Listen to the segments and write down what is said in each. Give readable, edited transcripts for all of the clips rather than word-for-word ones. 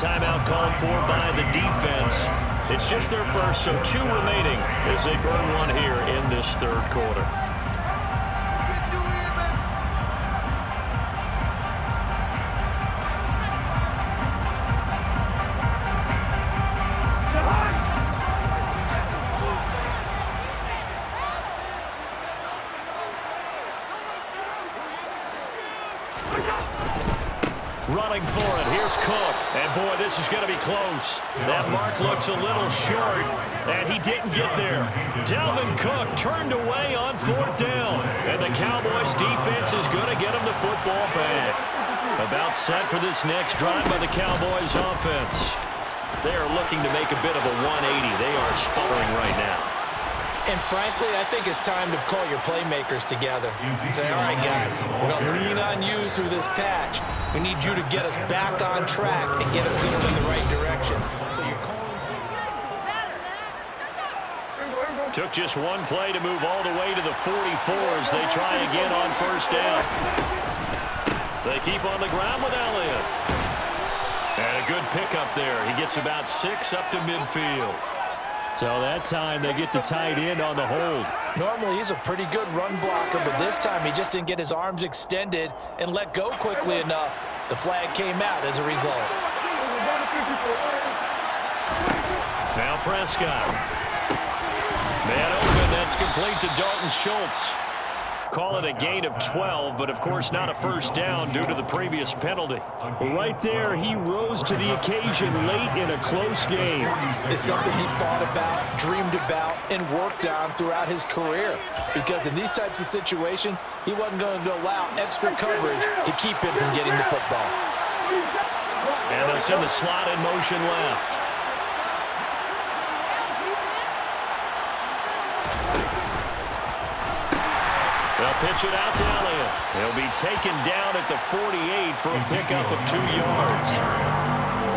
timeout called for by the defense. It's just their first, so 2 remaining as they burn one here in this third quarter. Running for it. Here's Cook. And, boy, this is going to be close. That mark looks a little short, and he didn't get there. Dalvin Cook turned away on 4th down. And the Cowboys' defense is going to get him the football back. About set for this next drive by the Cowboys' offense. They are looking to make a bit of a 180. They are sputtering right now. And frankly, I think it's time to call your playmakers together and say, all right, guys, we're going to lean on you through this patch. We need you to get us back on track and get us going in the right direction. So you're calling. Took just one play to move all the way to the 44s. They try again on 1st down. They keep on the ground with Elliott. And a good pickup there. He gets about 6 up to midfield. So that time they get the tight end on the hold. Normally he's a pretty good run blocker, but this time he just didn't get his arms extended and let go quickly enough. The flag came out as a result. Now Prescott. Man open, that's complete to Dalton Schultz. Call it a gain of 12, but of course not a first down due to the previous penalty. Right there, he rose to the occasion late in a close game. It's something he thought about, dreamed about, and worked on throughout his career. Because in these types of situations, he wasn't going to allow extra coverage to keep him from getting the football. And they'll send the slot in motion left. They'll pitch it out to Elliott. He'll be taken down at the 48 for a pickup of 2 yards.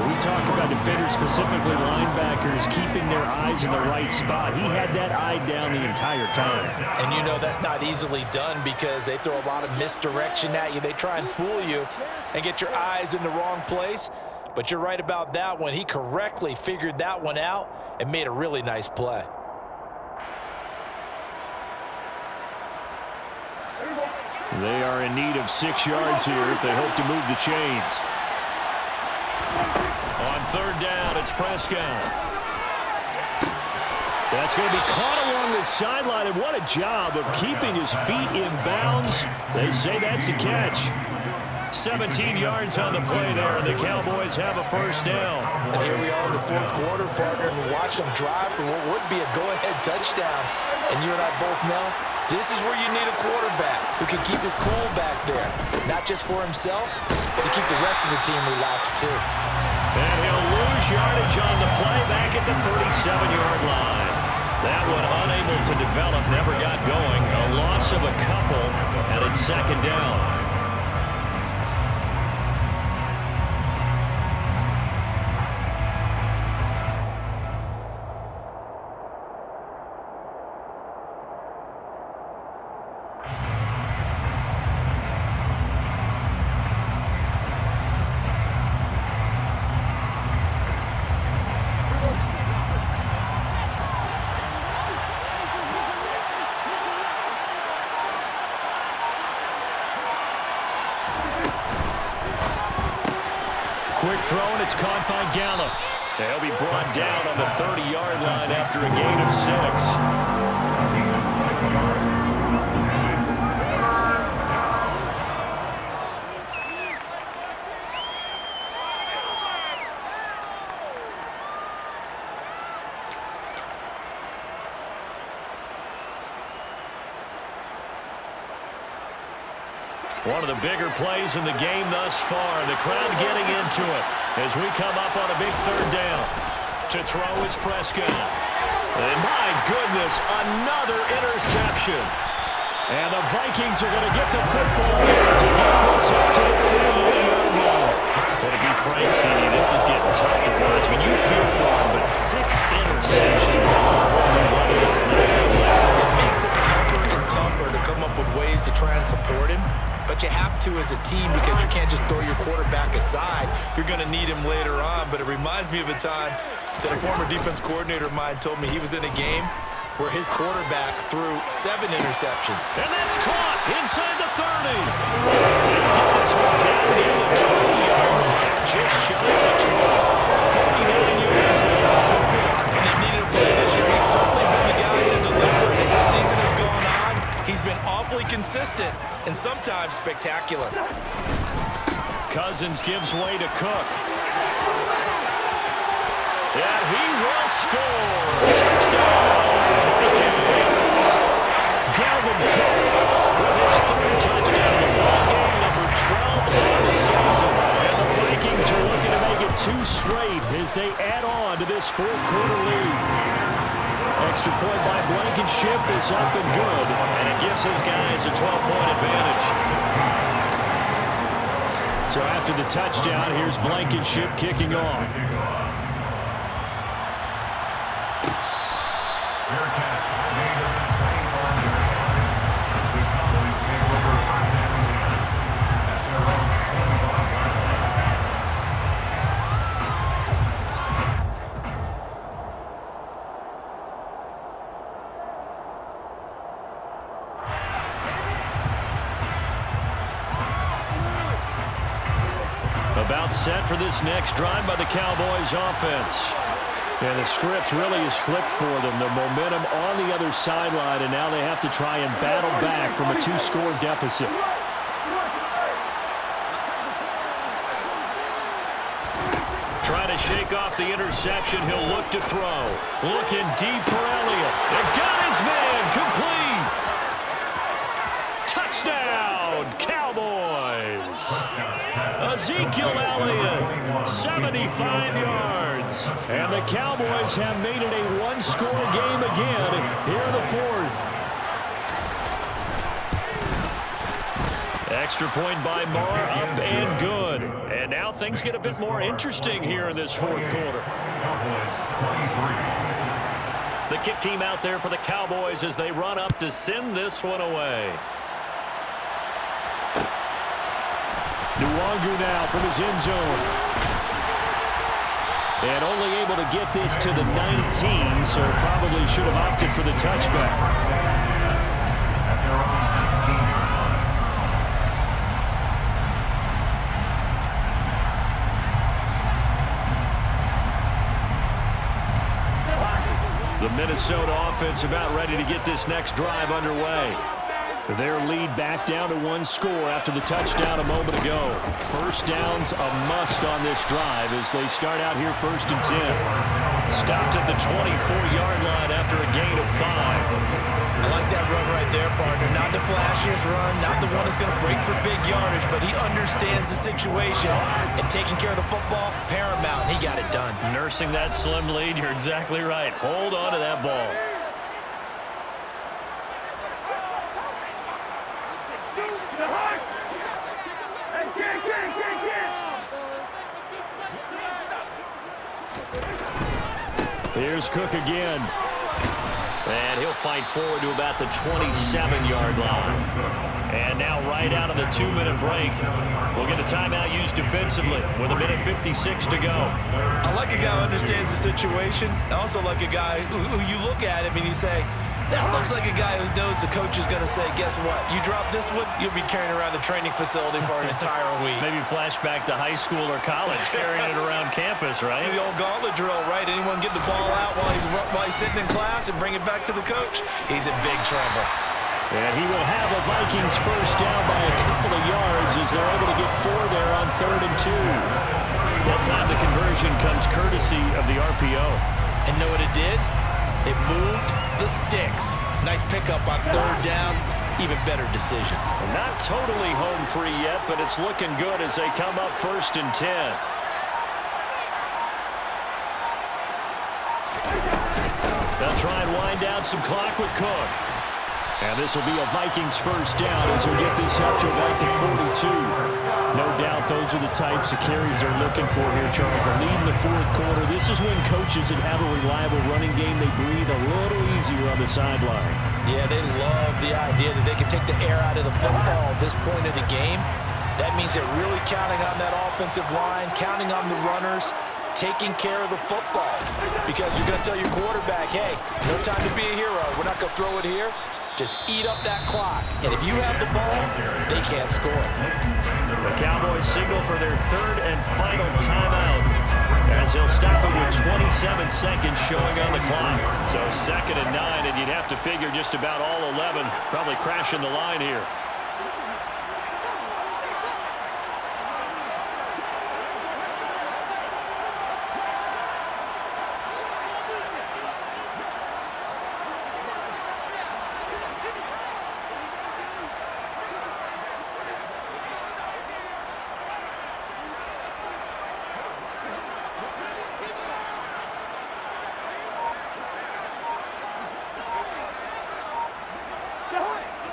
We talk about defenders, specifically linebackers, keeping their eyes in the right spot. He had that eye down the entire time. And you know that's not easily done because they throw a lot of misdirection at you. They try and fool you and get your eyes in the wrong place. But you're right about that one. He correctly figured that one out and made a really nice play. They are in need of 6 yards here if they hope to move the chains. On 3rd down, it's Prescott. That's going to be caught along the sideline, and what a job of keeping his feet in bounds. They say that's a catch. 17 yards on the play there, and the Cowboys have a first down. And here we are in the 4th quarter, partner, and we watch them drive for what would be a go-ahead touchdown. And you and I both know this is where you need a quarterback who can keep his cool back there, not just for himself, but to keep the rest of the team relaxed too. And he'll lose yardage on the play back at the 37-yard line. That one unable to develop, never got going. A loss of a couple, and it's 2nd down. Quick throw, and it's caught by Gallup. They'll be brought down on the 30-yard line after a gain of 6. One of the bigger plays in the game thus far. The crowd getting into it as we come up on a big 3rd down. To throw is Prescott. And my goodness, another interception. And the Vikings are going to get the football as he gets this up to the 38-yard line. But to be frank, CD, this is getting tough to watch. I mean, you feel for him, but 6 interceptions, that's a whole new level. It's not good. It makes it tougher and tougher to come up with ways to try and support him. But you have to as a team because you can't just throw your quarterback aside. you're going to need him later on. But it reminds me of a time that a former defense coordinator of mine told me he was in a game where his quarterback threw 7 interceptions. And that's caught inside the 30. Get this one down near the 20-yard line. Just shy of 49 yards there. And they needed a play this year. He's certainly been the guy to deliver. And as the season has gone on, he's been awfully consistent and sometimes spectacular. Cousins gives way to Cook. And he will score. Touchdown, Vikings. Dalvin Cook with his 3rd touchdown of the ballgame, number 12 on the season. And the Vikings are looking to make it 2 straight as they add on to this 4th quarter lead. Extra point by Blankenship is up and good, and it gives his guys a 12-point advantage. So after the touchdown, here's Blankenship kicking off. About set for this next drive by the Cowboys offense. And the script really is flipped for them. The momentum on the other sideline, and now they have to try and battle back from a 2-score deficit. Trying to shake off the interception. He'll look to throw. Looking deep for Elliott. And got his man complete. Touchdown, Cowboys. Ezekiel Elliott, 75 yards. And the Cowboys have made it a 1-score game again here in the 4th. Extra point by Marr, up and good. And now things get a bit more interesting here in this 4th quarter. The kick team out there for the Cowboys as they run up to send this one away. Nwangu now from his end zone. And only able to get this to the 19, so probably should have opted for the touchback. The Minnesota offense about ready to get this next drive underway. Their lead back down to 1 score after the touchdown a moment ago. First down's a must on this drive as they start out here 1st and 10. Stopped at the 24-yard line after a gain of 5. I like that run right there, partner. Not the flashiest run, not the one that's going to break for big yardage, but he understands the situation, and taking care of the football, paramount. He got it done. Nursing that slim lead, you're exactly right. Hold on to that ball. Here's Cook again. And he'll fight forward to about the 27-yard line. And now right out of the 2-minute break, we'll get a timeout used defensively with 1:56 to go. I like a guy who understands the situation. I also like a guy who you look at him and you say, that looks like a guy who knows the coach is going to say, guess what? You drop this one, you'll be carrying around the training facility for an entire week. Maybe flashback to high school or college, carrying it around campus, right? The old gauntlet drill, right? Anyone get the ball out while he's sitting in class and bring it back to the coach? He's in big trouble. And he will have a Vikings first down by a couple of yards as they're able to get 4 there on 3rd and 2. That time the conversion comes courtesy of the RPO. And know what it did? It moved the sticks. Nice pickup on 3rd down. Even better decision. Not totally home free yet, but it's looking good as they come up 1st and 10. They'll try and wind down some clock with Cook. And this will be a Vikings first down as we get this up to about the 42. No doubt those are the types of carries they're looking for here, Charles. The lead in the 4th quarter. This is when coaches that have a reliable running game, they breathe a little easier on the sideline. Yeah, they love the idea that they can take the air out of the football at this point of the game. That means they're really counting on that offensive line, counting on the runners, taking care of the football. Because you're going to tell your quarterback, hey, no time to be a hero. We're not going to throw it here. Just eat up that clock. And if you have the ball, they can't score. The Cowboys signal for their third and final timeout, as he'll stop it with 27 seconds showing on the clock. So 2nd and 9, and you'd have to figure just about all 11 probably crashing the line here.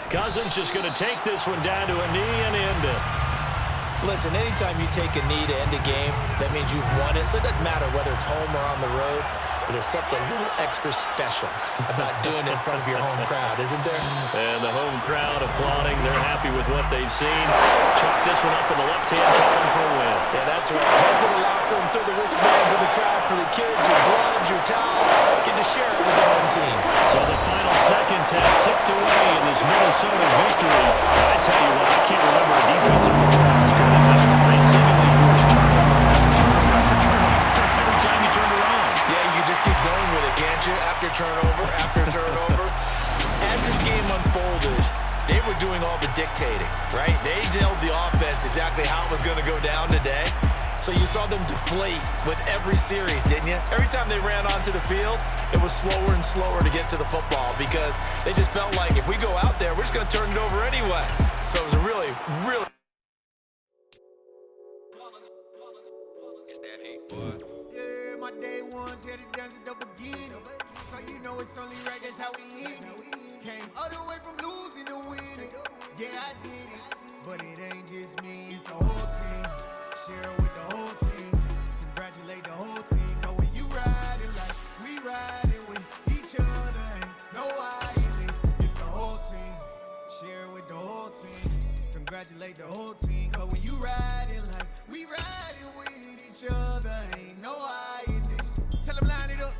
Cousins just going to take this one down to a knee and end it. Listen, anytime you take a knee to end a game, that means you've won it. So it doesn't matter whether it's home or on the road, but there's something a little extra special about doing it in front of your home crowd, isn't there? And the home crowd applauding. They're happy with what they've seen. Chalk this one up in the left-hand column for a win. Yeah, that's right. Head to the locker room, throw the wristbands in the crowd for the kids, your gloves, your towels. Get to share it with the home team. So the final seconds have ticked away in this Minnesota victory. I tell you what, I can't remember a defensive performance as good as this one. They seemingly forced turnover after turnover every time you turned around. Yeah, you just keep going with it, can't you? After turnover, after turnover. As this game unfolded, they were doing all the dictating, right? They told the offense exactly how it was going to go down today. So you saw them deflate with every series, didn't you? Every time they ran onto the field, it was slower and slower to get to the football because they just felt like if we go out there, we're just going to turn it over anyway. So it was really, really... It's that hate, boy. Yeah, my day ones here to dance at the beginning. So you know it's only right, that's how we end it. Came all the way from losing to winning. Yeah, I did it. But it ain't just me, it's the whole team. Share it with the whole team. Congratulate the whole team. Cause when you riding like we riding with each other, ain't no I in this. It's the whole team. Share it with the whole team. Congratulate the whole team. Cause when you riding like we riding with each other, ain't no I in this. Tell them line it up.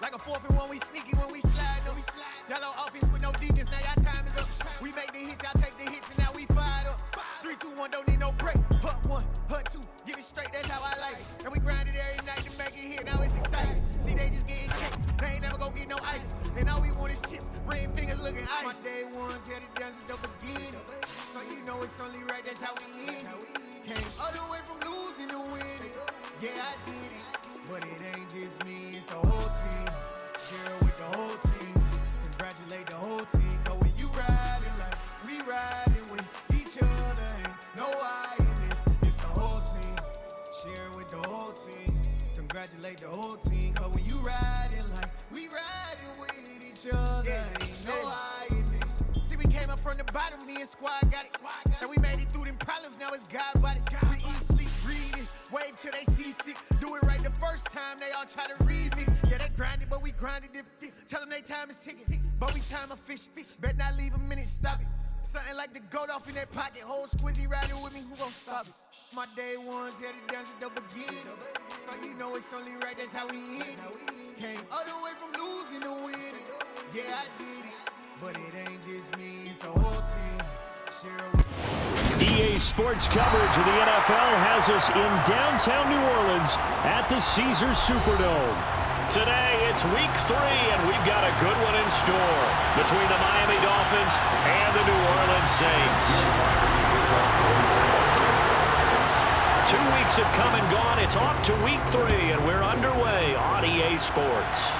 Like a 4th and 1, we sneaky when we slide them. Yellow offense with no defense, now y'all time is up. We make the hits, y'all take the hits, and now we fired up. 3, 2, 1, don't need no break. Hut 1, hut 2, get it straight, that's how I like it. And we grind it every night to make it hit, now it's exciting. See, they just getting kicked, they ain't never gonna get no ice. And all we want is chips, ring fingers looking ice. My day ones here to dance at the beginning. So you know it's only right, that's how we end it. Came all the way from losing to winning. Yeah, I did it. But it ain't just me, it's the whole team. Share it with the whole team. Congratulate the whole team. Cause when you riding like we riding with each other, ain't no I in this. It's the whole team. Share it with the whole team. Congratulate the whole team. Cause when you riding like we riding with each other, ain't no I in this. See, we came up from the bottom, me and squad got it. And we made it through them problems, now it's God body. We eat, sleep, breathe this. Wave till they see sick. Do it right the first time, they all try to remix. Yeah, they grinded, but we grinded different. Tell them they time is ticking, but we time a fish. Bet not leave a minute, stop it. Something like the goat off in their pocket. Whole squizzy riding with me, who gon' stop it? My day ones here to dance at the beginning. So you know it's only right, that's how we end it. Came all the way from losing to winning. Yeah, I did it. But it ain't just me, it's the whole team. Share it. EA Sports coverage of the NFL has us in downtown New Orleans at the Caesars Superdome. Today, it's week 3, and we've got a good one in store between the Miami Dolphins and the New Orleans Saints. 2 weeks have come and gone. It's off to week 3, and we're underway on EA Sports.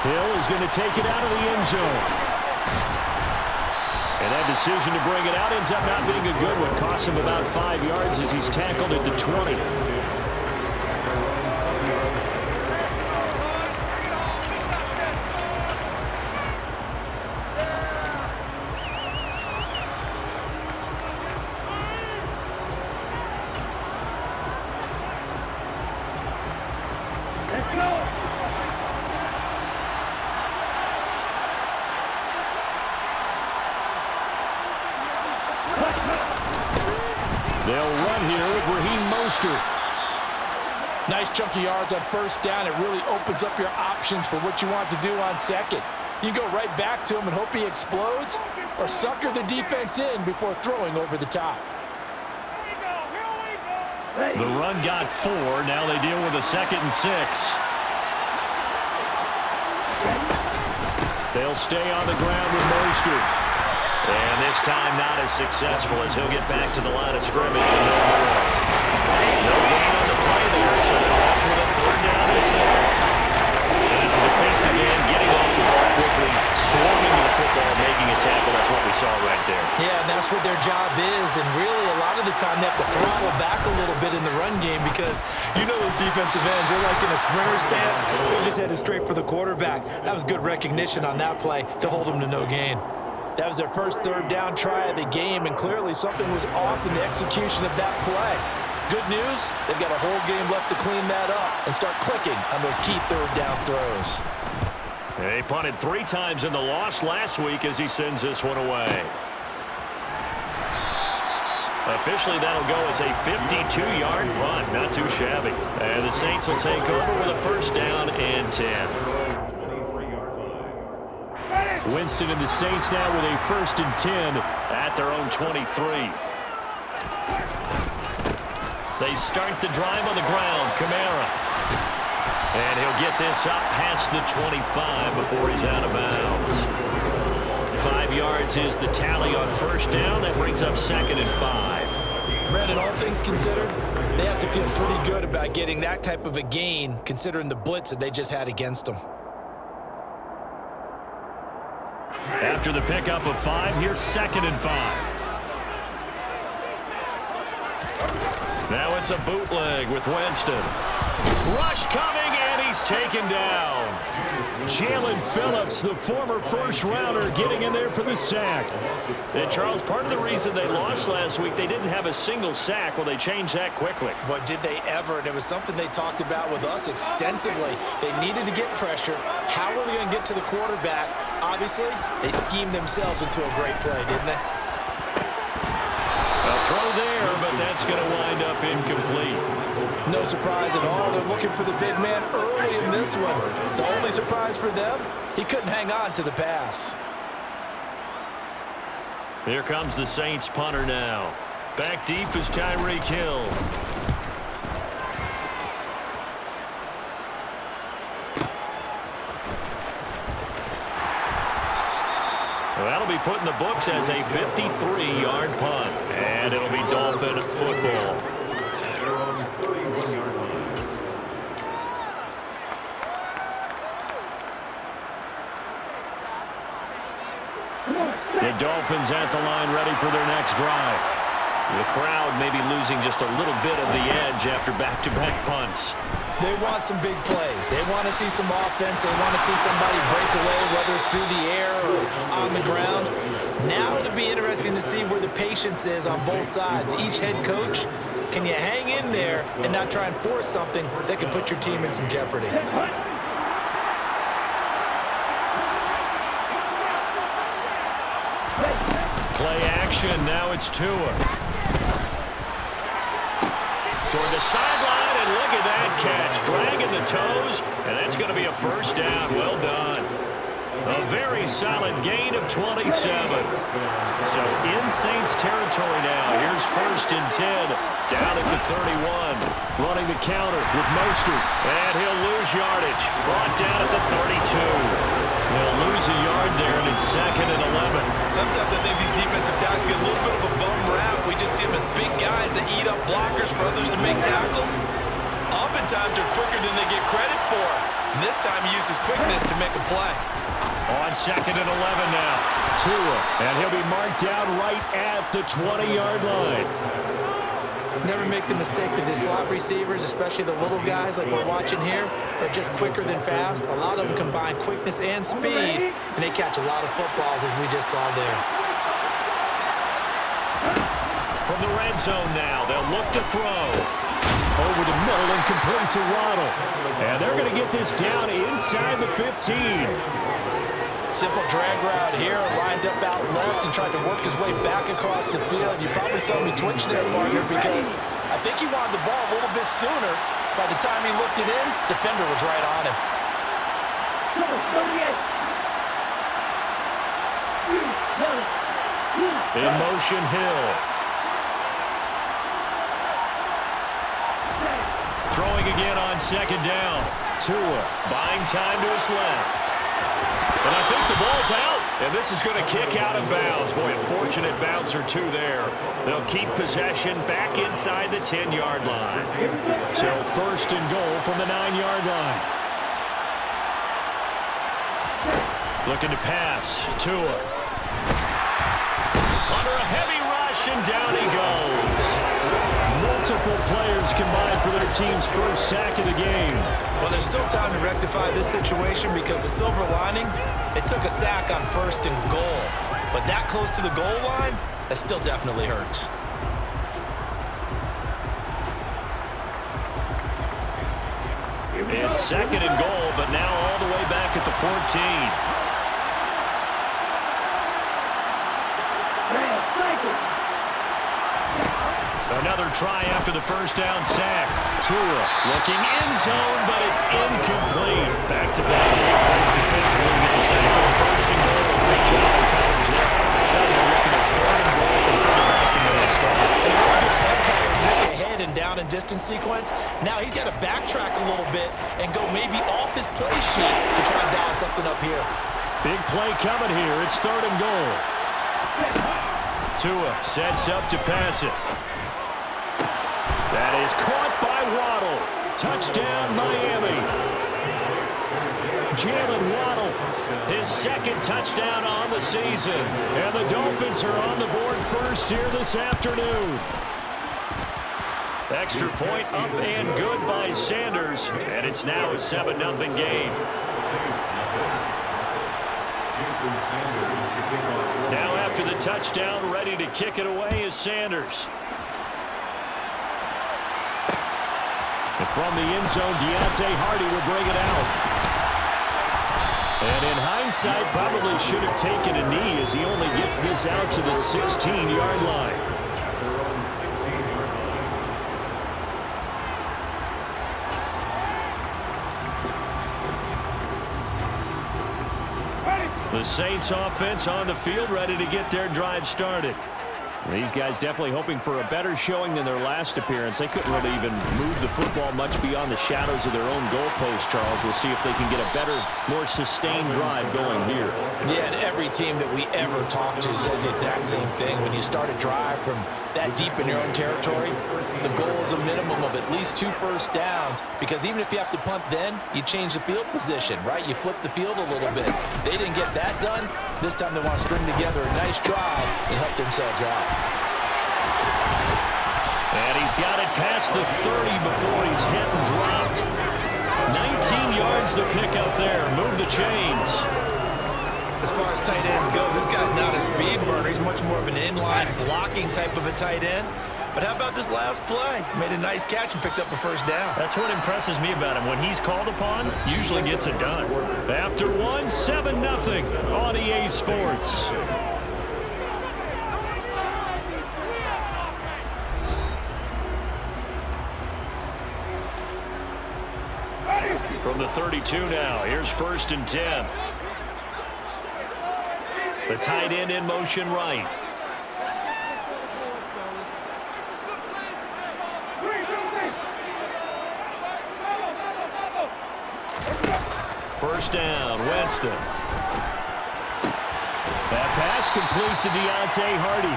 Hill is going to take it out of the end zone. And that decision to bring it out ends up not being a good one. Costs him about 5 yards as he's tackled at the 20. here of Raheem Mostert. Nice chunk of yards on first down. It really opens up your options for what you want to do on second. You go right back to him and hope he explodes, or sucker the defense in before throwing over the top. The run got 4. Now they deal with a 2nd and 6. They'll stay on the ground with Mostert. And this time not as successful as he'll get back to the line of scrimmage and no more. No gain on the play there, so they're left with a 3rd down and 6. As a defensive end, getting off the ball quickly, swarming to the football, making a tackle. That's what we saw right there. Yeah, and that's what their job is. And really, a lot of the time, they have to throttle back a little bit in the run game because you know those defensive ends, they're like in a sprinter stance. They're just headed straight for the quarterback. That was good recognition on that play to hold them to no gain. That was their first 3rd down try of the game, and clearly something was off in the execution of that play. Good news, they've got a whole game left to clean that up and start clicking on those key 3rd down throws. He punted 3 times in the loss last week as he sends this one away. Officially, that'll go as a 52-yard punt. Not too shabby. And the Saints will take over with a 1st down and 10. Winston and the Saints now with a 1st and 10 at their own 23. They start the drive on the ground. Kamara. And he'll get this up past the 25 before he's out of bounds. 5 yards is the tally on 1st down. That brings up 2nd and 5. Brandon, all things considered, they have to feel pretty good about getting that type of a gain considering the blitz that they just had against them. After the pickup of 5, here's 2nd and 5. Now it's a bootleg with Winston. Rush coming, and he's taken down. Jalen Phillips, the former 1st-rounder, getting in there for the sack. And, Charles, part of the reason they lost last week, they didn't have a single sack. Well, they changed that quickly. But did they ever? And it was something they talked about with us extensively. They needed to get pressure. How are they going to get to the quarterback? Obviously, they schemed themselves into a great play, didn't they? A throw there, but that's going to wind up incomplete. No surprise at all. They're looking for the big man early in this one. The only surprise for them, he couldn't hang on to the pass. Here comes the Saints punter now. Back deep is Tyreek Hill. Well, that'll be put in the books as a 53-yard punt. And it'll be Dolphin football. The Dolphins at the line ready for their next drive. The crowd may be losing just a little bit of the edge after back-to-back punts. They want some big plays. They want to see some offense. They want to see somebody break away, whether it's through the air or on the ground. Now it'll be interesting to see where the patience is on both sides. Each head coach, can you hang in there and not try and force something that could put your team in some jeopardy? Play action. Now it's Tua. Toward the sideline, and look at that catch. Dragging the toes, and that's going to be a 1st down. Well done. A very solid gain of 27. So in Saints territory now. Here's 1st and 10. Down at the 31. Running the counter with Mostert. And he'll lose yardage. Brought down at the 32. He'll lose a yard there, and it's 2nd and 11. Sometimes I think these defensive tackles get a little bit of a bum rap. We just see them as big guys that eat up blockers for others to make tackles. Oftentimes they're quicker than they get credit for. And this time he uses quickness to make a play. On 2nd and 11 now. Tua, and he'll be marked down right at the 20-yard line. Never make the mistake that the slot receivers, especially the little guys like we're watching here, are just quicker than fast. A lot of them combine quickness and speed, and they catch a lot of footballs, as we just saw there. From the red zone now, they'll look to throw. Over the middle and complete to Waddle. And they're going to get this down inside the 15. Simple drag route here, lined up out left and tried to work his way back across the field. You probably saw me twitch there, partner, because think he wanted the ball a little bit sooner. By the time he looked it in, defender was right on him. In motion, Hill. Throwing again on second down. Tua buying time to his left. And I think the ball's out. And this is going to kick out of bounds. Boy, a fortunate bounce or two there. They'll keep possession back inside the 10-yard line. So first and goal from the 9-yard line. Looking to pass. Tua. Under a heavy rush, and down he goes. Multiple players combined for their team's first sack of the game. Well, there's still time to rectify this situation because the silver lining, it took a sack on first and goal. But that close to the goal line, that still definitely hurts. It's second and goal, but now all the way back at the 14. Another try after the first down sack. Tua looking end zone, but it's incomplete. Back-to-back game plays defensively to get the sack on first and goal. Great job of coverage there. Suddenly looking at third and goal from further back than they had started. And really good play callers look ahead and down and distance sequence. Now he's got to backtrack a little bit and go maybe off his play sheet to try and dial something up here. Big play coming here. It's third and goal. Tua sets up to pass it. That is caught by Waddle. Touchdown, Miami. Jalen Waddle, his second touchdown on the season. And the Dolphins are on the board first here this afternoon. Extra point up and good by Sanders. And it's now a 7-0 game. Now after the touchdown, ready to kick it away is Sanders. And from the end zone, Deontay Hardy will bring it out. And in hindsight, probably should have taken a knee as he only gets this out to the 16-yard line. The Saints offense on the field, ready to get their drive started. These guys definitely hoping for a better showing than their last appearance. They couldn't really even move the football much beyond the shadows of their own goalpost, Charles. We'll see if they can get a better, more sustained drive going here. Yeah, and every team that we ever talk to says the exact same thing. When you start a drive from that deep in your own territory, the goal is a minimum of at least 2 first downs, because even if you have to punt then, you change the field position, right? You flip the field a little bit. They didn't get that done. This time they want to string together a nice drive and help themselves out. And he's got it past the 30 before he's hit and dropped. 19 yards the pickup there. Move the chains. As far as tight ends go, this guy's not a speed burner. He's much more of an inline blocking type of a tight end. But how about this last play? Made a nice catch and picked up a first down. That's what impresses me about him. When he's called upon, usually gets it done. After one, 7-0 on EA Sports. From the 32 now, here's 1st and 10. The tight end in motion right. First down, Winston. That pass complete to Deontay Hardy.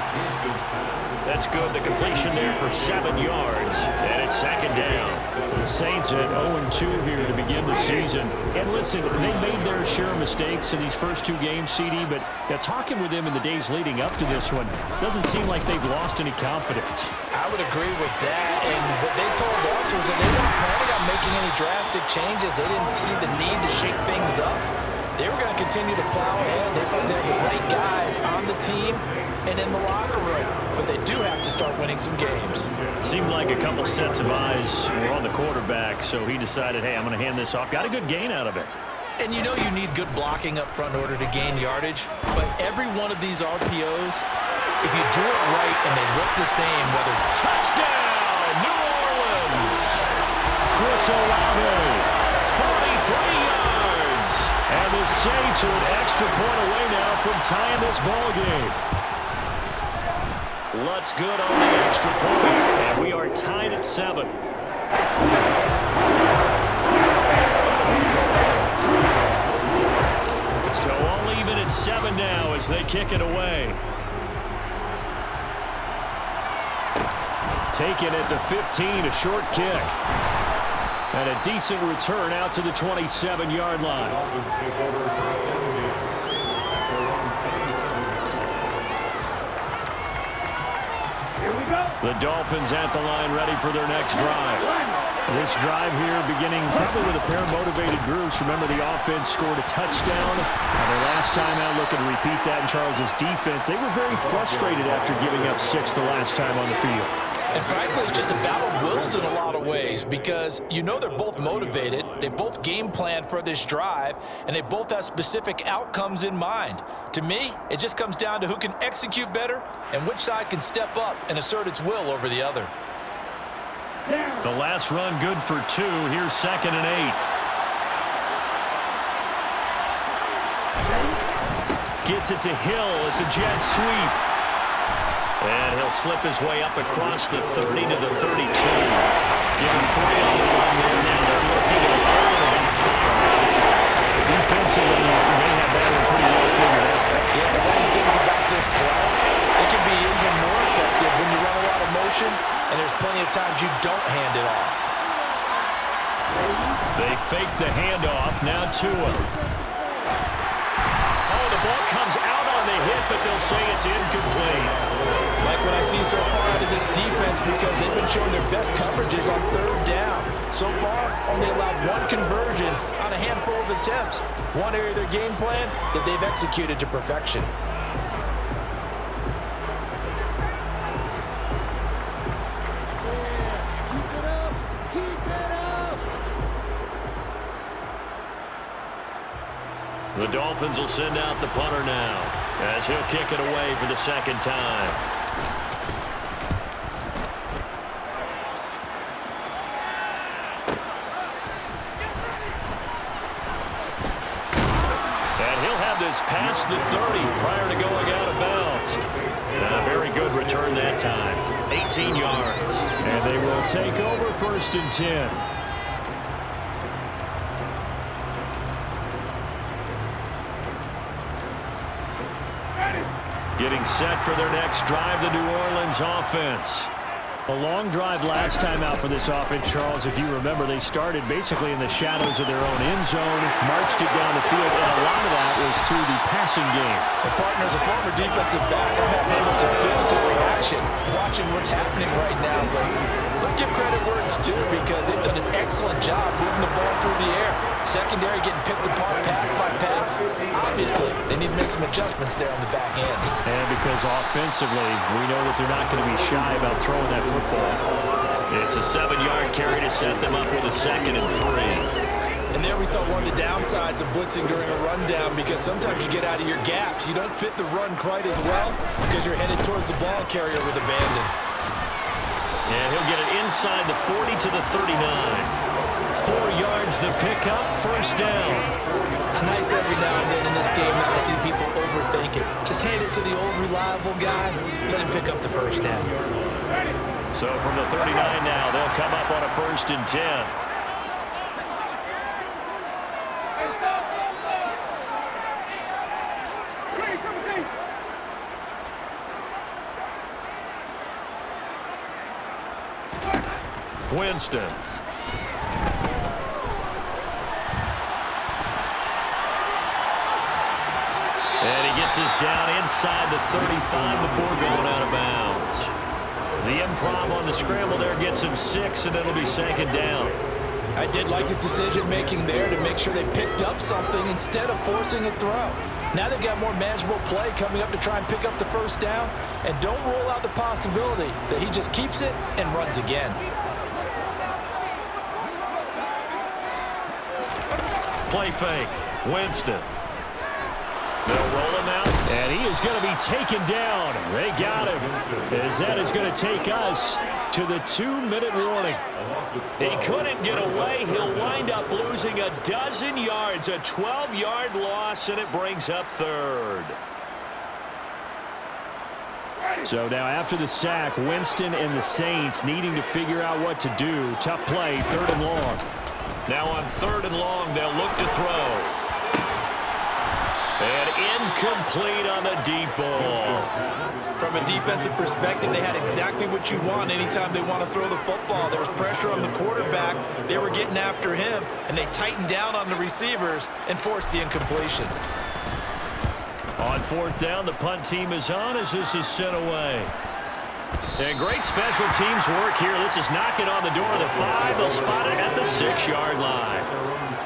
That's good. The completion there for 7 yards. And it's second down. The Saints at 0-2 here to begin the season. And listen, they made their share of mistakes in these first 2 games, CD, but talking with them in the days leading up to this one, doesn't seem like they've lost any confidence. I would agree with that. And what they told us was that they weren't planning on making any drastic changes. They didn't see the need to shake things up. They were going to continue to plow ahead. They thought they had the right guys on the team and in the locker room. But they do have to start winning some games. Seemed like a couple sets of eyes were on the quarterback, so he decided, hey, I'm going to hand this off. Got a good gain out of it. And you know you need good blocking up front in order to gain yardage. But every one of these RPOs, if you do it right and they look the same, whether it's Touchdown, New Chris Olave, 43 yards. And the Saints are an extra point away now from tying this ball game. Looks good on the extra point. And we are tied at 7. So all even at 7 now as they kick it away. Taken at the 15, a short kick. And a decent return out to the 27-yard line. The Dolphins at the line ready for their next drive. This drive here beginning probably with a pair of motivated groups. Remember, the offense scored a touchdown. And their last time out, looking to repeat that in Charles's defense. They were very frustrated after giving up 6 the last time on the field. And frankly, it's just a battle of wills in a lot of ways because you know they're both motivated, they both game plan for this drive, and they both have specific outcomes in mind. To me, it just comes down to who can execute better and which side can step up and assert its will over the other. The last run good for 2. Here's 2nd and 8. Gets it to Hill. It's a jet sweep. And he'll slip his way up across the 30 to the 32. Given 3 on the run there. Now they're looking at a third and about 5. Defensively, they have that one pretty well figured out. Yeah, the one things about this play, it can be even more effective when you run a lot of motion, and there's plenty of times you don't hand it off. They fake the handoff. Now Tua. Oh, the ball comes out on the hit, but they'll say it's incomplete. Like what I see so far out of this defense because they've been showing their best coverages on 3rd down. So far, only allowed 1 conversion on a handful of attempts. One area of their game plan that they've executed to perfection. Keep it up! Keep it up! The Dolphins will send out the punter now as he'll kick it away for the 2nd time. And he'll have this past the 30 prior to going out of bounds. A very good return that time. 18 yards. And they will take over 1st and 10. Getting set for their next drive, the New Orleans offense. A long drive last time out for this offense, Charles. If you remember, they started basically in the shadows of their own end zone, marched it down the field, and a lot of that was through the passing game. And partner, as a former defensive back, I'm having able to physical reaction watching what's happening right now. But let's give credit where it's due because they've done an excellent job moving the ball through the air. Secondary getting picked apart pass by pass. Obviously, they need to make some adjustments there on the back end. And because offensively, we know that they're not going to be shy about throwing that football. It's a 7-yard carry to set them up with a 2nd and 3. And there we saw one of the downsides of blitzing during a rundown because sometimes you get out of your gaps. You don't fit the run quite as well because you're headed towards the ball carrier with abandon. And he'll get it inside the 40 to the 39. 4 yards the pickup, 1st down. It's nice every now and then in this game not to see people overthink it. Just hand it to the old reliable guy, let him pick up the 1st down. So from the 39 now, they'll come up on a 1st and 10. Winston. And he gets us down inside the 35 before going out of bounds. The improv on the scramble there gets him 6, and it'll be 2nd down. I did like his decision-making there to make sure they picked up something instead of forcing a throw. Now they've got more manageable play coming up to try and pick up the 1st down, and don't rule out the possibility that he just keeps it and runs again. Play fake. Winston. They'll roll him out. And he is going to be taken down. They got him, as that is going to take us to the 2-minute warning. He couldn't get away. He'll wind up losing a dozen yards, a 12-yard loss, and it brings up third. So now after the sack, Winston and the Saints needing to figure out what to do. Tough play, 3rd and long. Now on 3rd and long, they'll look to throw. And incomplete on the deep ball. From a defensive perspective, they had exactly what you want anytime they want to throw the football. There was pressure on the quarterback. They were getting after him, and they tightened down on the receivers and forced the incompletion. On 4th down, the punt team is on as this is sent away. And great special teams work here. This is knocking on the door of the 5. They'll spot it at the 6-yard line.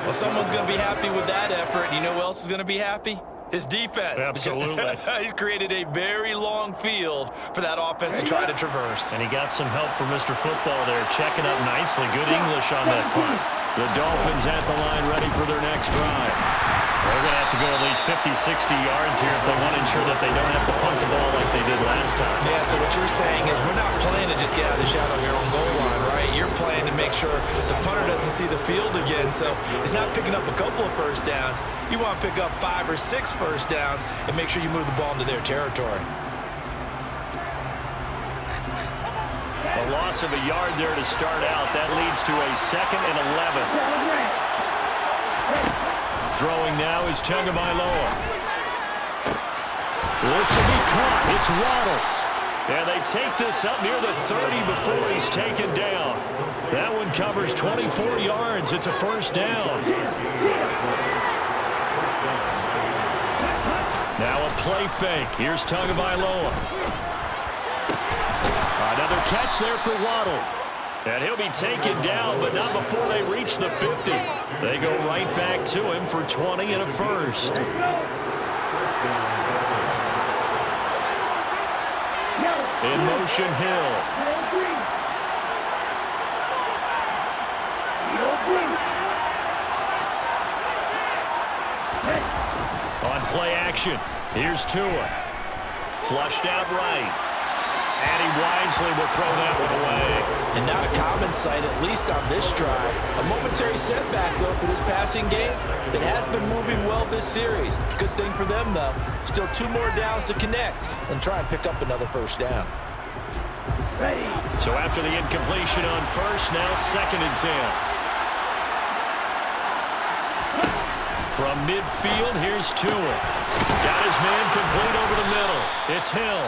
Well, someone's going to be happy with that effort. You know who else is going to be happy? His defense. Absolutely. He's created a very long field for that offense to try to traverse. And he got some help from Mr. Football there, checking up nicely. Good English on that punt. The Dolphins at the line ready for their next drive. They're going to have to go at least 50, 60 yards here if they want to ensure that they don't have to punt the ball like they did last time. Yeah, so what you're saying is we're not playing to just get out of the shadow of your own goal line, right? You're playing to make sure the punter doesn't see the field again. So it's not picking up a couple of first downs. You want to pick up 5 or 6 first downs and make sure you move the ball into their territory. A loss of a yard there to start out. That leads to a 2nd and 11. Throwing now is Tagovailoa. This will be caught. It's Waddle. And they take this up near the 30 before he's taken down. That one covers 24 yards. It's a 1st down. Now a play fake. Here's Tagovailoa. Another catch there for Waddle. And he'll be taken down, but not before they reach the 50. They go right back to him for 20 and a 1st. In motion, Hill. On play action, here's Tua. Flushed out right. And he wisely will throw that one away. And not a common sight, at least on this drive. A momentary setback, though, for this passing game that has been moving well this series. Good thing for them, though. Still 2 more downs to connect and try and pick up another 1st down. So after the incompletion on 1st, now 2nd and 10. From midfield, here's Tua. Got his man complete over the middle. It's Hill.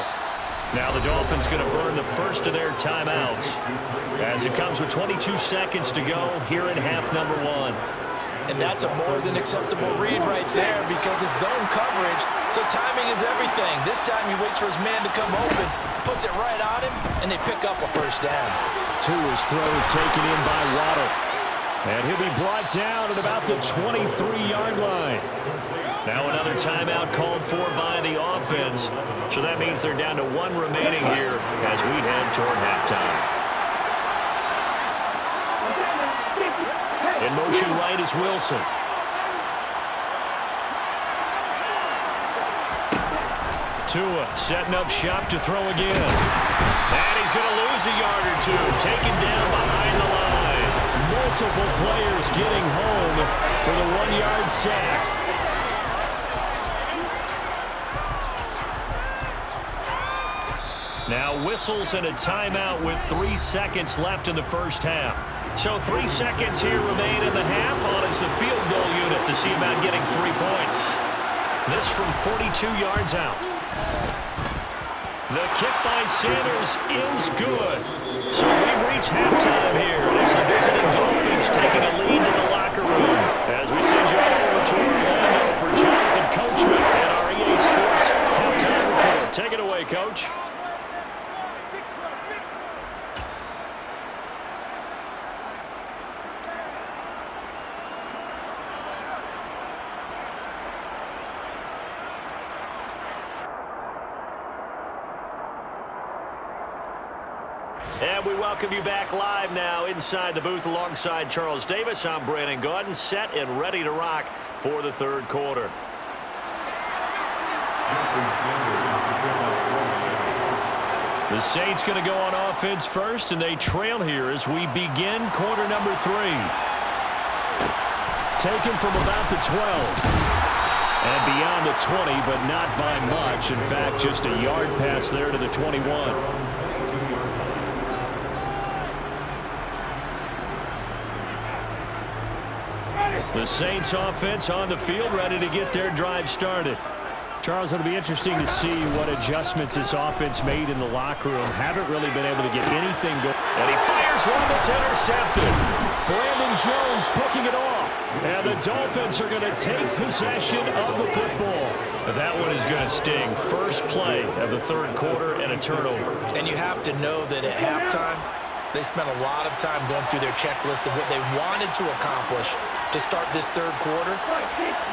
Now the Dolphins going to burn the first of their timeouts as it comes with 22 seconds to go here in half number 1. And that's a more than acceptable read right there because it's zone coverage, so timing is everything. This time he waits for his man to come open, puts it right on him, and they pick up a 1st down. Tua's throw is taken in by Waddle. And he'll be brought down at about the 23-yard line. Now another timeout called for by the offense. So that means they're down to 1 remaining here as we head toward halftime. In motion right is Wilson. Tua setting up shop to throw again. And he's going to lose a yard or 2. Taken down behind the line. Multiple players getting home for the 1-yard sack. Now whistles and a timeout with 3 seconds left in the 1st half. So 3 seconds here remain in the half. On is the field goal unit to see about getting 3 points. This from 42 yards out. The kick by Sanders is good. So we've reached halftime here. And it's the visiting Dolphins taking a lead to the locker room. As we send you over to Orlando for Jonathan Coachman at our EA Sports halftime report. Take it away, Coach. And we welcome you back live now inside the booth alongside Charles Davis. I'm Brandon Gaudin, set and ready to rock for the 3rd quarter. The Saints going to go on offense first, and they trail here as we begin quarter number 3. Taken from about the 12. And beyond the 20, but not by much. In fact, just a yard pass there to the 21. The Saints offense on the field, ready to get their drive started. Charles, it'll be interesting to see what adjustments this offense made in the locker room. Haven't really been able to get anything going. And he fires one that's intercepted. Brandon Jones picking it off. And the Dolphins are going to take possession of the football. But that one is going to sting. First play of the third quarter and a turnover. And you have to know that at halftime, they spent a lot of time going through their checklist of what they wanted to accomplish to start this third quarter.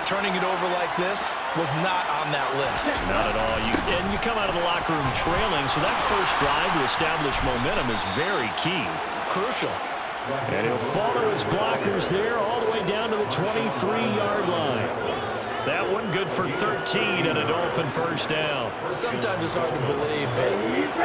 Turning it over like this was not on that list. Not at all. And you come out of the locker room trailing, so that first drive to establish momentum is very key. Crucial. And he'll follow his blockers there all the way down to the 23-yard line. That one good for 13 and a Dolphin first down. Sometimes it's hard to believe, but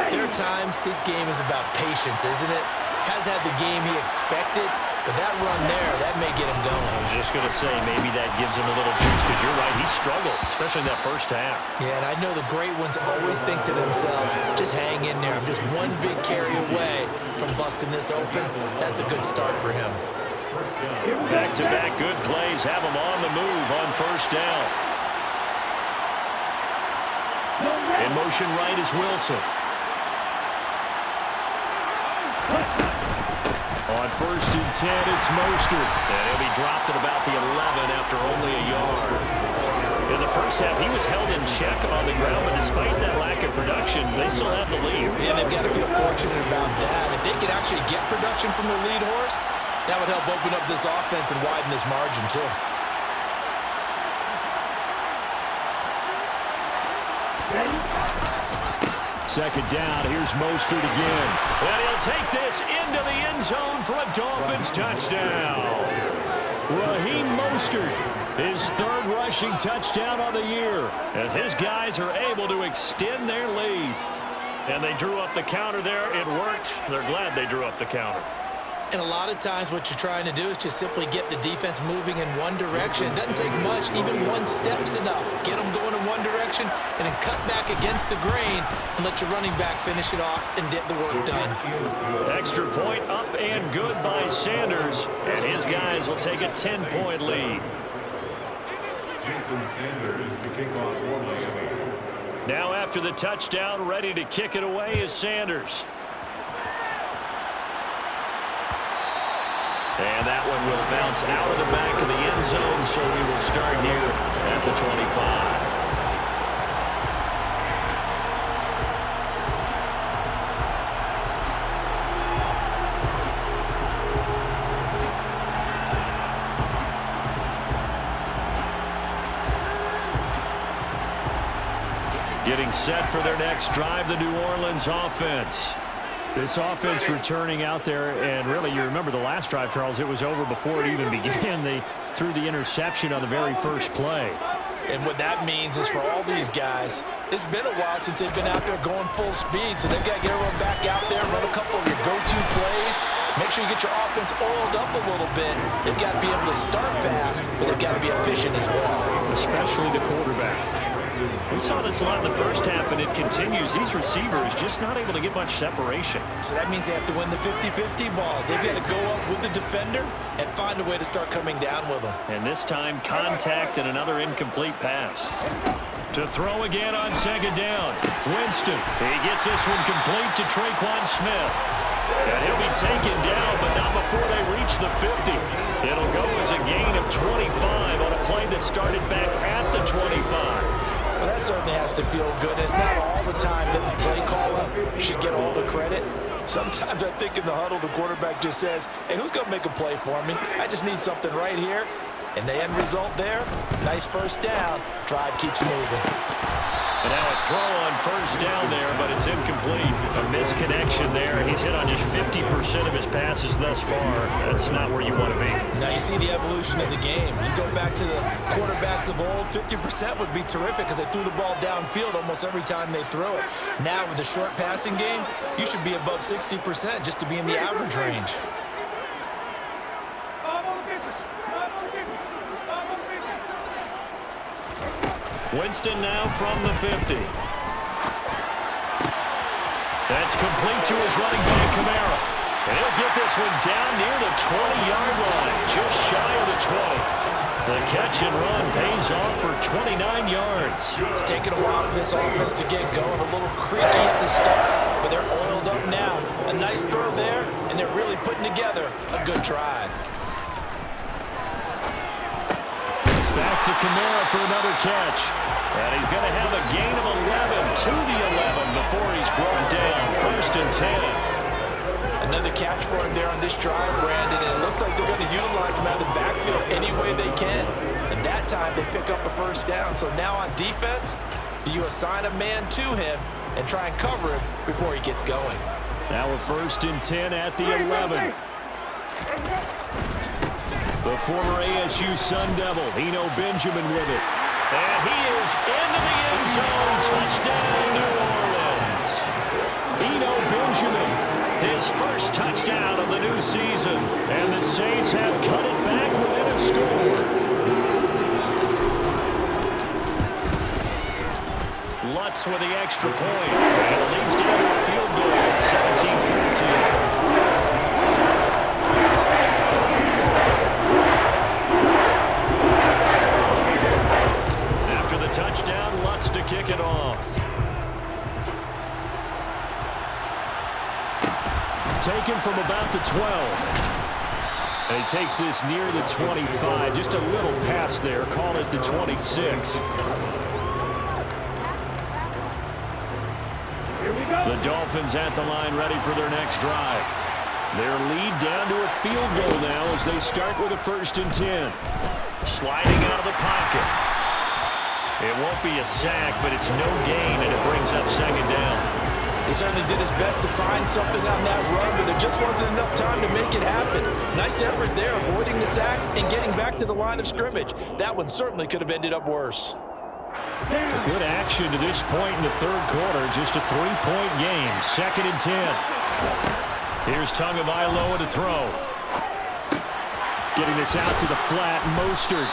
there are times this game is about patience, isn't it? Has had the game he expected, but that run there, that may get him going. I was just going to say, maybe that gives him a little juice, because you're right, he struggled, especially in that first half. Yeah, and I know the great ones always think to themselves, just hang in there. I'm just one big carry away from busting this open. That's a good start for him. Back-to-back good plays have him on the move on first down. In motion right is Wilson. On first and 10, it's Mostert. And he'll be dropped at about the 11 after only a yard. In the first half, he was held in check on the ground, but despite that lack of production, they still have the lead. Yeah, they've got to feel fortunate about that. If they could actually get production from their lead horse, that would help open up this offense and widen this margin, too. Second down, here's Mostert again. And he'll take this into the end zone for a Dolphins touchdown. Raheem Mostert, his third rushing touchdown on the year, as his guys are able to extend their lead. And they drew up the counter there. It worked. They're glad they drew up the counter. And a lot of times what you're trying to do is just simply get the defense moving in one direction. It doesn't take much. Even one step's enough. Get them going in one direction and then cut back against the grain and let your running back finish it off and get the work done. Extra point up and good by Sanders. And his guys will take a 10-point lead. Now after the touchdown, ready to kick it away is Sanders. And that one will bounce out of the back of the end zone, so we will start here at the 25. Getting set for their next drive, the New Orleans offense. This offense returning out there, and really, you remember the last drive, Charles, it was over before it even began. They threw the interception on the very first play. And what that means is for all these guys, it's been a while since they've been out there going full speed, so they've got to get everyone back out there, run a couple of your go-to plays, make sure you get your offense oiled up a little bit. They've got to be able to start fast, but they've got to be efficient as well. Especially the quarterback. We saw this a lot in the first half, and it continues. These receivers just not able to get much separation. So that means they have to win the 50-50 balls. They've got to go up with the defender and find a way to start coming down with them. And this time, contact and another incomplete pass. To throw again on second down. Winston. He gets this one complete to Traquan Smith. And he'll be taken down, but not before they reach the 50. It'll go as a gain of 25 on a play that started back at the 25. Well, that certainly has to feel good. It's not all the time that the play caller should get all the credit. Sometimes I think in the huddle, the quarterback just says, hey, who's going to make a play for me? I just need something right here. And the end result there, nice first down. Drive keeps moving. And now a throw on first down there, but it's incomplete. A misconnection there. He's hit on just 50% of his passes thus far. That's not where you want to be. Now you see the evolution of the game. You go back to the quarterbacks of old, 50% would be terrific because they threw the ball downfield almost every time they throw it. Now with the short passing game, you should be above 60% just to be in the average range. Winston now from the 50. That's complete to his running back, Kamara. And he'll get this one down near the 20-yard line, just shy of the 20. The catch and run pays off for 29 yards. It's taken a while for this offense to get going, a little creaky at the start, but they're oiled up now. A nice throw there, and they're really putting together a good drive. Back to Kamara for another catch. And he's going to have a gain of 11 to the 11 before he's brought down. 1st and 10. Another catch for him there on this drive, Brandon, and it looks like they're going to utilize him out of the backfield any way they can. And that time they pick up a first down. So now on defense, do you assign a man to him and try and cover him before he gets going? Now a 1st and 10 at the 11. The former ASU Sun Devil, Eno Benjamin with it. And he is into the end zone. Touchdown, New Orleans. Eno Benjamin, his first touchdown of the new season. And the Saints have cut it back within a score. Lutz with the extra point. And it leads down to a field goal at 17-14. Touchdown, Lutz to kick it off. Taken from about the 12. And he takes this near the 25. Just a little pass there. Call it the 26. The Dolphins at the line ready for their next drive. Their lead down to a field goal now as they start with a 1st and 10. Sliding out of the pocket. It won't be a sack, but it's no gain, and it brings up 2nd down. He certainly did his best to find something on that run, but there just wasn't enough time to make it happen. Nice effort there, avoiding the sack and getting back to the line of scrimmage. That one certainly could have ended up worse. A good action to this point in the 3rd quarter. Just a 3-point game. 2nd and 10. Here's Tagovailoa to throw. Getting this out to the flat, Mostert.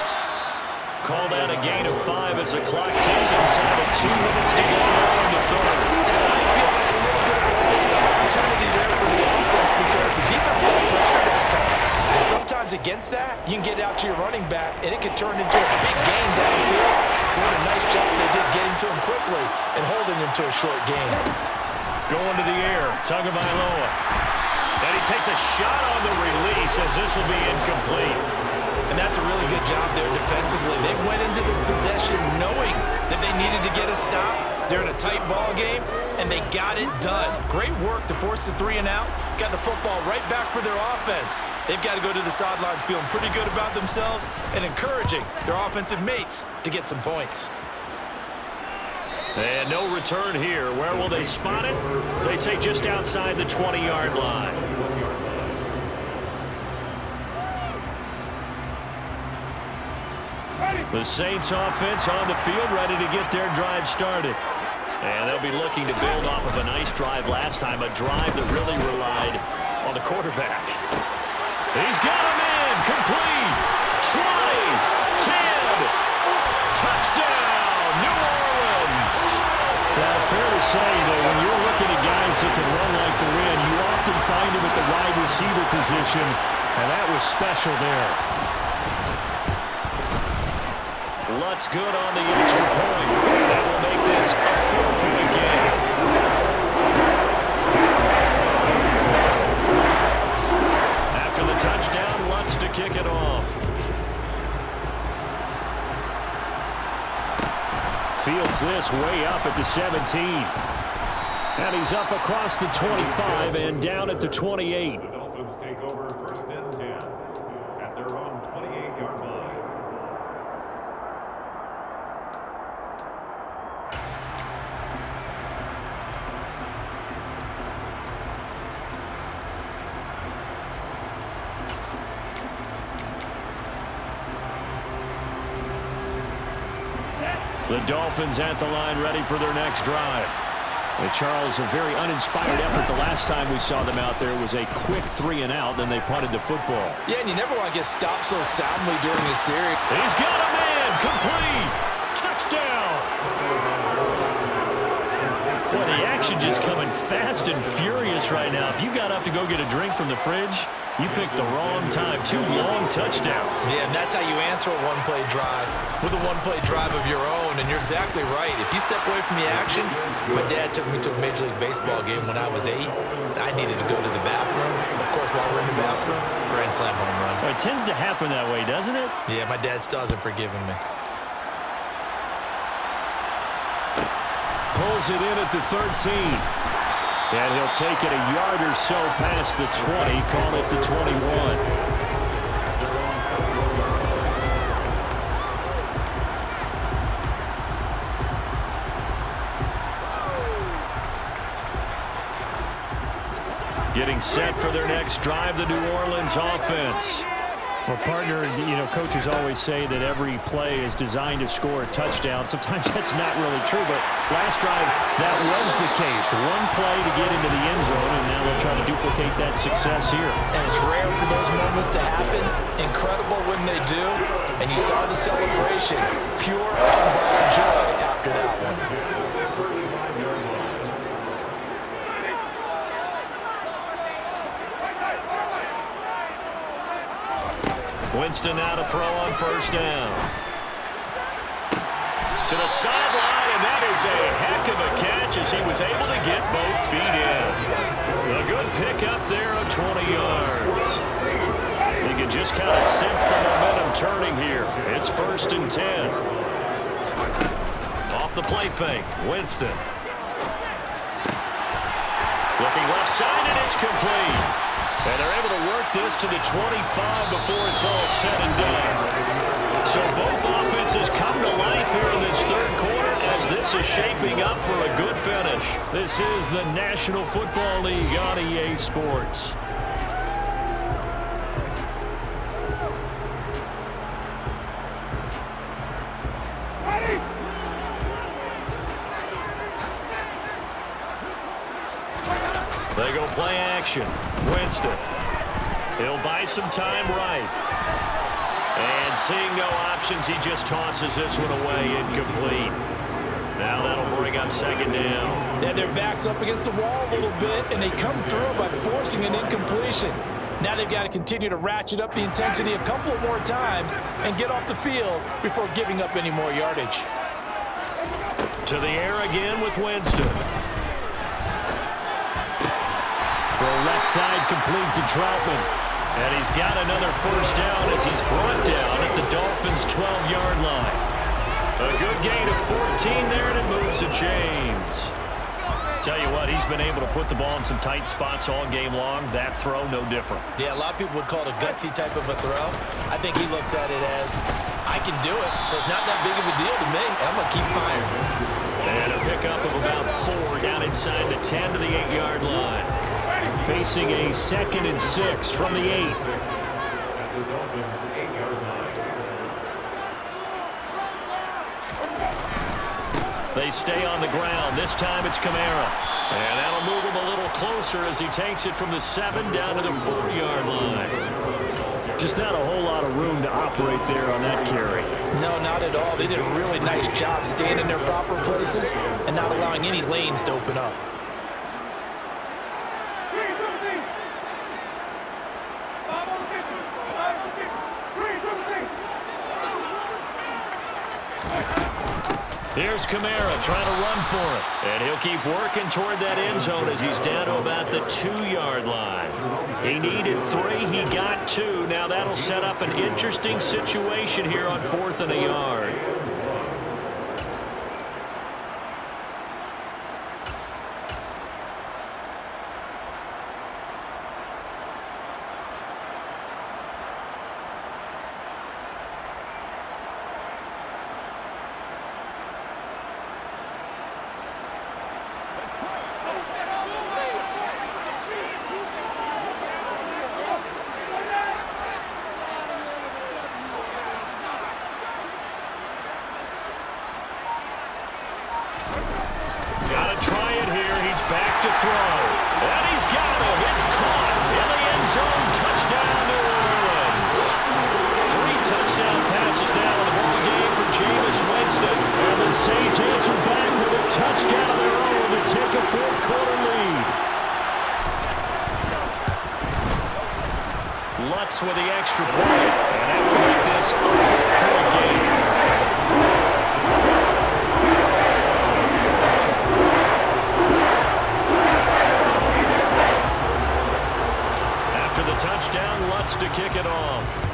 Called out a gain of 5 as the clock ticks inside of 2 minutes to go in the 3rd. That might feel like a little bit of a lost opportunity there for the offense because the defense got pressure that time. And sometimes against that, you can get out to your running back, and it can turn into a big gain downfield. What a nice job they did getting to him quickly and holding him to a short gain. Going to the air, Tagovailoa. And he takes a shot on the release as this will be incomplete. And that's a really good job there defensively. They went into this possession knowing that they needed to get a stop. They're in a tight ball game, and they got it done. Great work to force the 3 and out. Got the football right back for their offense. They've got to go to the sidelines feeling pretty good about themselves and encouraging their offensive mates to get some points. And no return here. Where will they spot it? They say just outside the 20-yard line. The Saints offense on the field ready to get their drive started. And they'll be looking to build off of a nice drive last time, a drive that really relied on the quarterback. He's got him in, complete, 20, 10, touchdown, New Orleans. Well, fair to say that when you're looking at guys that can run like the wind, you often find them at the wide receiver position, and that was special there. Lutz good on the extra point. That will make this a 4-point game. After the touchdown, Lutz to kick it off. Fields this way up at the 17. And he's up across the 25 and down at the 28. The Dolphins take over 1st and 10 at their own 28-yard line. The Dolphins at the line, ready for their next drive. Charles, a very uninspired effort the last time we saw them out there. It was a quick 3-and-out, then they punted the football. Yeah, and you never want to get stopped so soundly during this series. He's got a man, complete, touchdown. Boy, the action just coming fast and furious right now. If you got up to go get a drink from the fridge, you picked the wrong time. 2 long touchdowns. Yeah, and that's how you answer a one-play drive with a one-play drive of your own. And you're exactly right. If you step away from the action, my dad took me to a Major League Baseball game when I was 8. I needed to go to the bathroom. Of course, while we're in the bathroom, grand slam home run. Well, it tends to happen that way, doesn't it? Yeah, my dad still hasn't forgiven me. Pulls it in at the 13. And he'll take it a yard or so past the 20, call it the 21. Getting set for their next drive, the New Orleans offense. Well, partner, coaches always say that every play is designed to score a touchdown. Sometimes that's not really true, but last drive, that was the case. One play to get into the end zone, and now they'll try to duplicate that success here. And it's rare for those moments to happen. Incredible when they do. And you saw the celebration. Pure, unbridled joy after that one. Winston now to throw on first down. To the sideline, and that is a heck of a catch as he was able to get both feet in. A good pickup there of 20 yards. You can just kind of sense the momentum turning here. It's 1st and 10. Off the play fake, Winston. Looking left side, and it's complete. And they're able to work this to the 25 before it's all said and done. So both offenses come to life here in this third quarter as this is shaping up for a good finish. This is the National Football League on EA Sports. They go play action. Winston. He'll buy some time right. And seeing no options, he just tosses this one away, incomplete. Now that'll bring up 2nd down. Yeah, their back's up against the wall a little bit, and they come through by forcing an incompletion. Now they've got to continue to ratchet up the intensity a couple of more times and get off the field before giving up any more yardage. To the air again with Winston. The left side complete to Troutman. And he's got another first down as he's brought down at the Dolphins' 12-yard line. A good gain of 14 there, and it moves the chains. Tell you what, he's been able to put the ball in some tight spots all game long. That throw, no different. Yeah, a lot of people would call it a gutsy type of a throw. I think he looks at it as, I can do it, so it's not that big of a deal to me, and I'm going to keep firing. And a pickup of about 4 down inside the 10 to the 8-yard line. Facing a 2nd and 6 from the 8. At the Dolphins' 8-yard line. They stay on the ground. This time it's Kamara. And that'll move him a little closer as he takes it from the 7 down to the 4-yard line. Just not a whole lot of room to operate there on that carry. No, not at all. They did a really nice job staying in their proper places and not allowing any lanes to open up. Here's Kamara trying to run for it. And he'll keep working toward that end zone as he's down to about the 2-yard line. He needed 3. He got 2. Now that'll set up an interesting situation here on 4th and a yard. connects with the extra point. And that will make this a 4-point game. After the touchdown, Lutz to kick it off.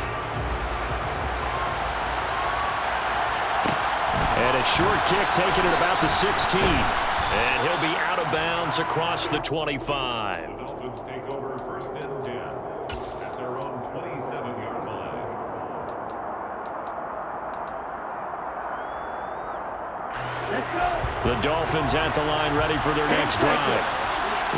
And a short kick taken at about the 16. And he'll be out of bounds across the 25. The Dolphins take over 1st and 10 at their own 27-yard line. The Dolphins at the line ready for their next drive.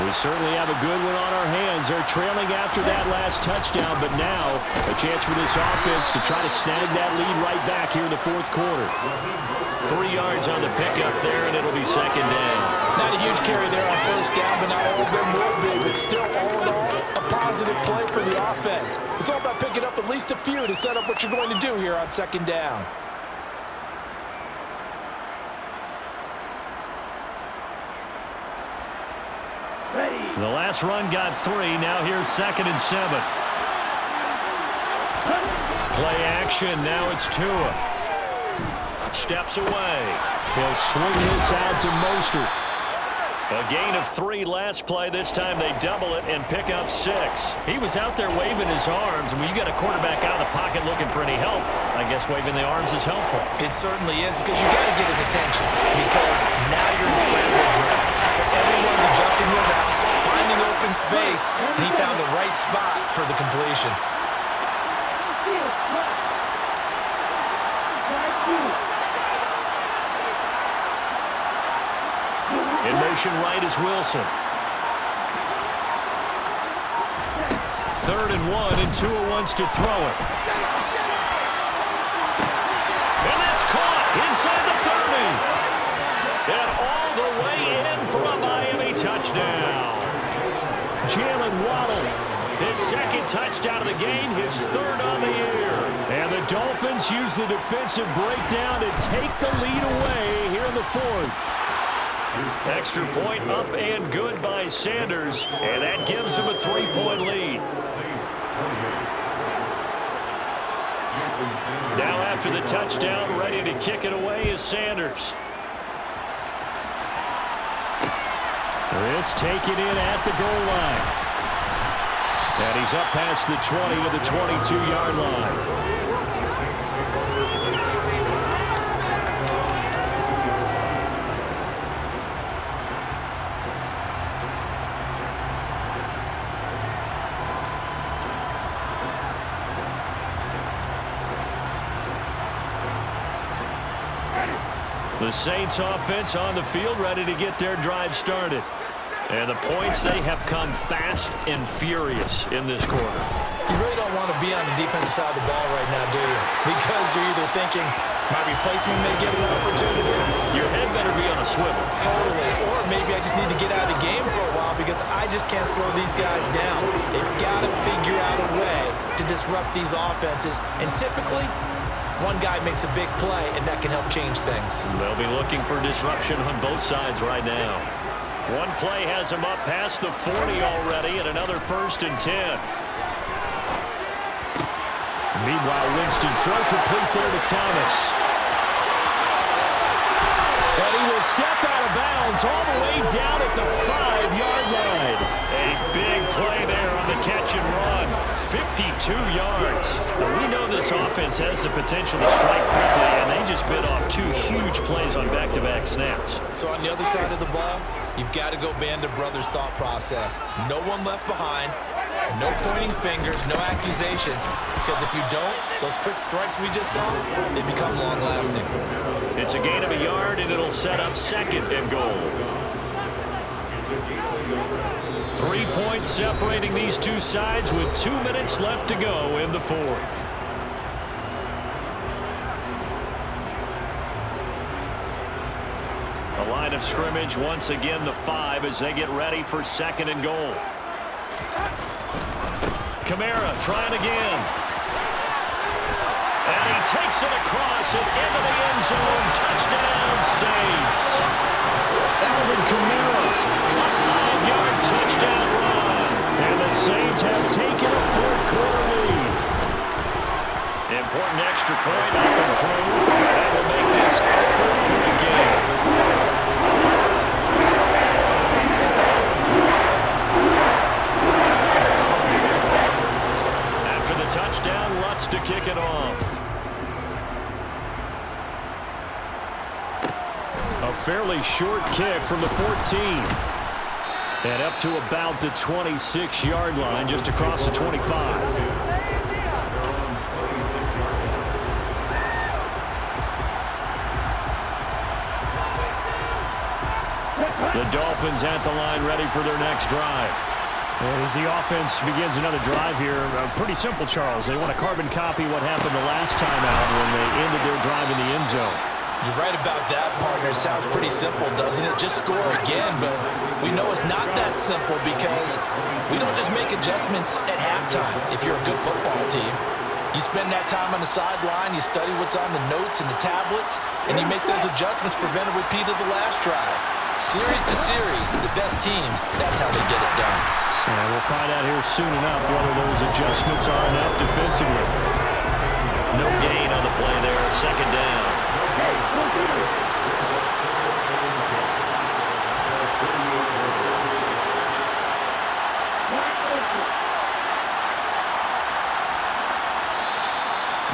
We certainly have a good one on our hands. They're trailing after that last touchdown, but now a chance for this offense to try to snag that lead right back here in the 4th quarter. 3 yards on the pickup there, and it'll be 2nd down. Not a huge carry there on 1st down, but not all of them will be. But still, all in all, a positive play for the offense. It's all about picking up at least a few to set up what you're going to do here on 2nd down. The last run got 3. Now here's 2nd and 7. Play action. Now it's Tua. Steps away. He'll swing this out to Mostert. A gain of 3 last play. This time they double it and pick up 6. He was out there waving his arms. When you got a quarterback out of the pocket looking for any help, I guess waving the arms is helpful. It certainly is, because you got to get his attention, because now you're in scramble drill. So everyone's adjusting their routes, finding open space, and he found the right spot for the completion. In motion right is Wilson. 3rd and 1, and Tua wants to throw it. And that's caught inside the 30. And all the way in for a Miami touchdown. Jalen Waddle, His 2nd touchdown of the game, his 3rd on the year. and the Dolphins use the defensive breakdown to take the lead away here in the 4th. Extra point up and good by Sanders, and that gives him a 3-point lead. Now after the touchdown, ready to kick it away is Sanders. This taken in at the goal line. And he's up past the 20 to the 22-yard line. The Saints offense on the field ready to get their drive started. And the points, they have come fast and furious in this quarter. You really don't want to be on the defensive side of the ball right now, do you? Because you're either thinking, my replacement may get an opportunity. Your head better be on a swivel. Totally. Or maybe I just need to get out of the game for a while because I just can't slow these guys down. They've got to figure out a way to disrupt these offenses. And typically, one guy makes a big play, and that can help change things. They'll be looking for disruption on both sides right now. One play has him up past the 40 already, and another 1st and 10. Meanwhile, Winston throw complete there to Thomas. And he will step out of bounds all the way down at the 5-yard line. A big play there on the catch and run. 52 yards. Now, we know this offense has the potential to strike quickly, and they just bit off 2 huge plays on back-to-back snaps. So on the other side of the ball, you've got to go Band of Brothers thought process. No one left behind, no pointing fingers, no accusations, because if you don't, those quick strikes we just saw, they become long-lasting. It's a gain of a yard, and it'll set up 2nd and goal. 3 points separating these two sides with 2 minutes left to go in the 4th. The line of scrimmage once again the 5 as they get ready for 2nd and goal. Kamara trying again. And he takes it across and into the end zone. Touchdown, Saints. Alvin Kamara. A 5-yard touchdown run. And the Saints have taken a 4th quarter lead. important extra point up and through. That will make this a 4-point game. After the touchdown, Lutz to kick it off. A fairly short kick from the 14. And up to about the 26-yard line, just across the 25. The Dolphins at the line, ready for their next drive. And as the offense begins another drive here, pretty simple, Charles. They want to carbon copy what happened the last time out when they ended their drive in the end zone. You're right about that, partner. It sounds pretty simple, doesn't it? Just score again, but we know it's not that simple because we don't just make adjustments at halftime if you're a good football team. You spend that time on the sideline, you study what's on the notes and the tablets, and you make those adjustments, prevent a repeat of the last drive. Series to series, the best teams, that's how they get it done. And we'll find out here soon enough whether those adjustments are enough defensively. No gain on the play there, second down.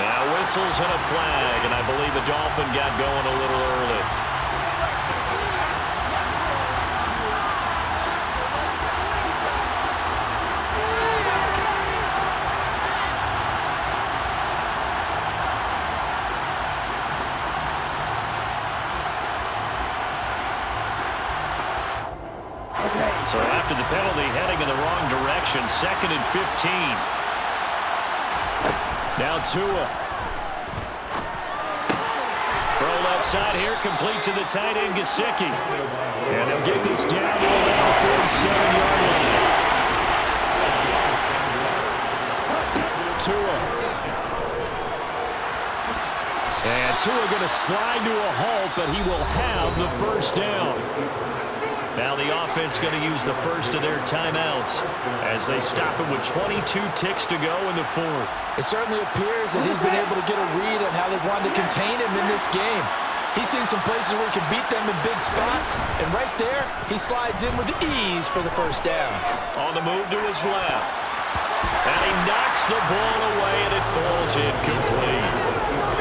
Now whistles and a flag, and I believe the Dolphin got going a little early. So after the penalty, heading in the wrong direction, 2nd and 15. Now Tua. Throw left side here, complete to the tight end, Gesicki. And they'll get this down to around the 47-yard line. Tua. And Tua going to slide to a halt, but he will have the first down. Now the offense going to use the first of their timeouts as they stop him with 22 ticks to go in the 4th. It certainly appears that he's been able to get a read on how they've wanted to contain him in this game. He's seen some places where he can beat them in big spots, and right there, he slides in with ease for the first down. On the move to his left. And he knocks the ball away, and it falls incomplete.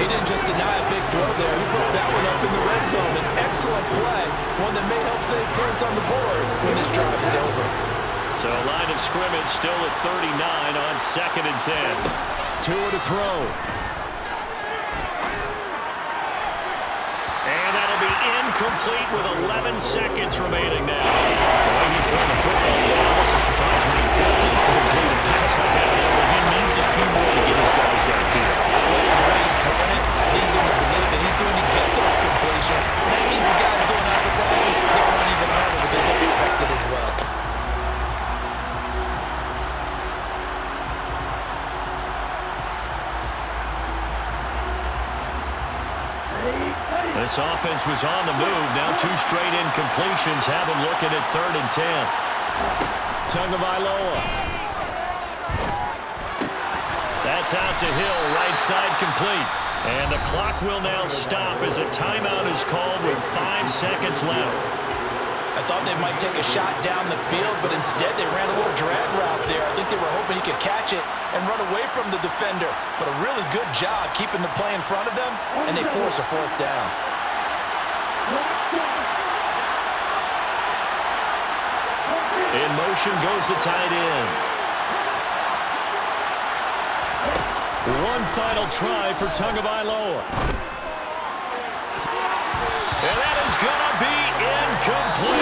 He didn't just deny a big throw there. He put that one up in the red zone. An excellent play, one that may help save points on the board when this drive is over. So line of scrimmage still at 39 on 2nd and 10. Tua to throw. And that'll be incomplete with 11 seconds remaining now. The way he's throwing the football, yeah, this is surprising when he doesn't complete a pass like that. But he needs a few more to get his guys downfield. The way he's throwing it leads him to believe that he's going to get those completions. And that means the guys going after passes, they'll run even harder because they expect it as well. This offense was on the move. Now 2 straight incompletions have them looking at 3rd and 10. Tagovailoa. That's out to Hill, right side complete. And the clock will now stop as a timeout is called with 5 seconds left. I thought they might take a shot down the field, but instead they ran a little drag route there. I think they were hoping he could catch it and run away from the defender. But a really good job keeping the play in front of them, and they force a 4th down. In motion goes the tight end. One final try for Tagovailoa. And that is going to be incomplete.